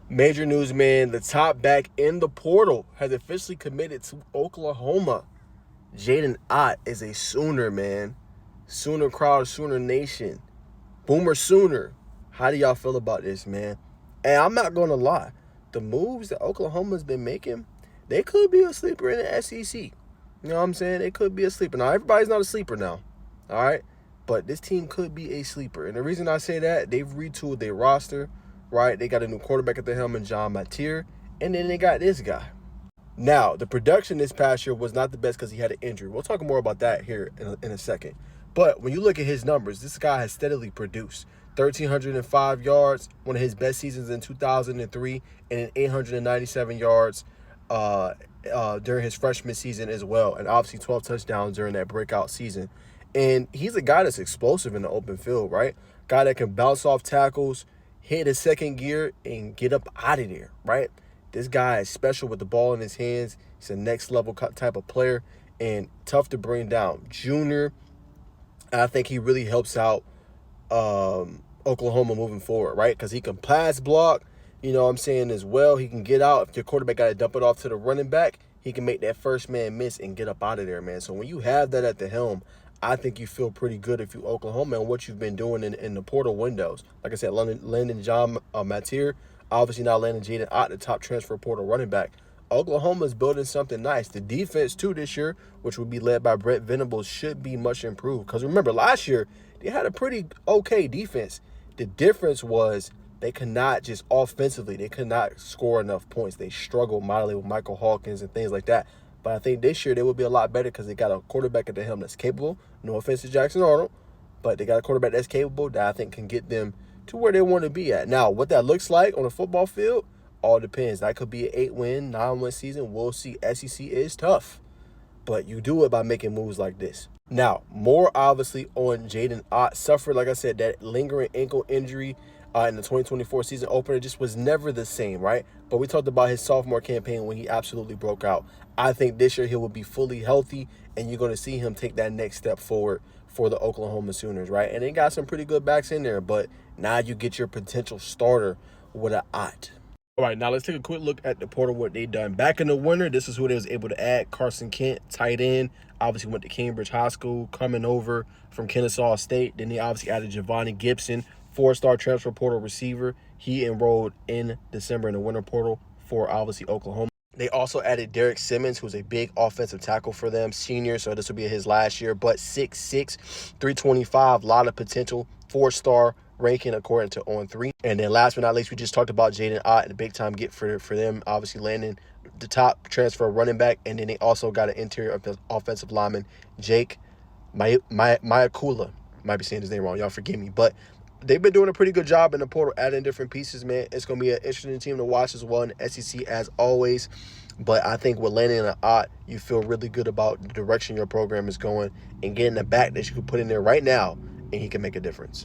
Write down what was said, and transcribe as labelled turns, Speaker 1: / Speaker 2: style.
Speaker 1: Major news, man. The top back in the portal has officially committed to Oklahoma. Jaydn is a Sooner, man. Sooner crowd, Sooner nation. Boomer Sooner. How do y'all feel about this, man? And I'm not going to lie. The moves that Oklahoma's been making, they could be a sleeper in the SEC. You know what I'm saying? They could be a sleeper. Now, everybody's not a sleeper now. All right? But this team could be a sleeper. And the reason I say that, they've retooled their roster, right? They got a new quarterback at the helm in John Mateer. And then they got this guy. Now, the production this past year was not the best because he had an injury. We'll talk more about that here in a second. But when you look at his numbers, this guy has steadily produced 1,305 yards, one of his best seasons in 2003, and an 897 yards during his freshman season as well, and obviously 12 touchdowns during that breakout season. And he's a guy that's explosive in the open field, right? Guy that can bounce off tackles, hit his second gear, and get up out of there, right? This guy is special with the ball in his hands. He's a next-level type of player and tough to bring down. Junior, I think he really helps out Oklahoma moving forward, right? Because he can pass block, you know what I'm saying, as well. He can get out. If your quarterback got to dump it off to the running back, he can make that first man miss and get up out of there, man. So when you have that at the helm, I think you feel pretty good if you Oklahoma and what you've been doing in the portal windows. Like I said, landing John Mateer, obviously now landing Jaydn the top transfer portal running back. Oklahoma's building something nice. The defense, too, this year, which will be led by Brett Venables, should be much improved. Because remember, last year, they had a pretty okay defense. The difference was they could not just offensively, they could not score enough points. They struggled mightily with Michael Hawkins and things like that. But I think this year they will be a lot better because they got a quarterback at the helm that's capable. No offense to Jackson Arnold, but they got a quarterback that's capable that I think can get them to where they want to be at. Now, what that looks like on a football field, all depends. That could be an 8-win, 9-win season. We'll see. SEC is tough, but you do it by making moves like this. Now, more obviously on Jaydn suffered, like I said, that lingering ankle injury in the 2024 season opener. Just was never the same, right? But we talked about his sophomore campaign when he absolutely broke out. I think this year he will be fully healthy, and you're going to see him take that next step forward for the Oklahoma Sooners, right? And they got some pretty good backs in there, but now you get your potential starter with an Ott. All right, now let's take a quick look at the portal, what they done. Back in the winter, this is who they was able to add. Carson Kent, tight end, obviously went to Cambridge High School, coming over from Kennesaw State. Then they obviously added Giovanni Gibson, 4-star transfer portal receiver. He enrolled in December in the winter portal for obviously Oklahoma. They also added Derek Simmons, who's a big offensive tackle for them, senior, so this will be his last year, but 6'6", 325, a lot of potential, 4-star ranking according to On3. And then last but not least, we just talked about Jaydn and a big-time get for them, obviously landing the top transfer running back, and then they also got an interior offensive lineman, Jake Mayakula. Might be saying his name wrong, y'all forgive me, but they've been doing a pretty good job in the portal, adding different pieces, man. It's going to be an interesting team to watch as well in the SEC as always. But I think with landing an Ott, you feel really good about the direction your program is going and getting a back that you can put in there right now, and he can make a difference.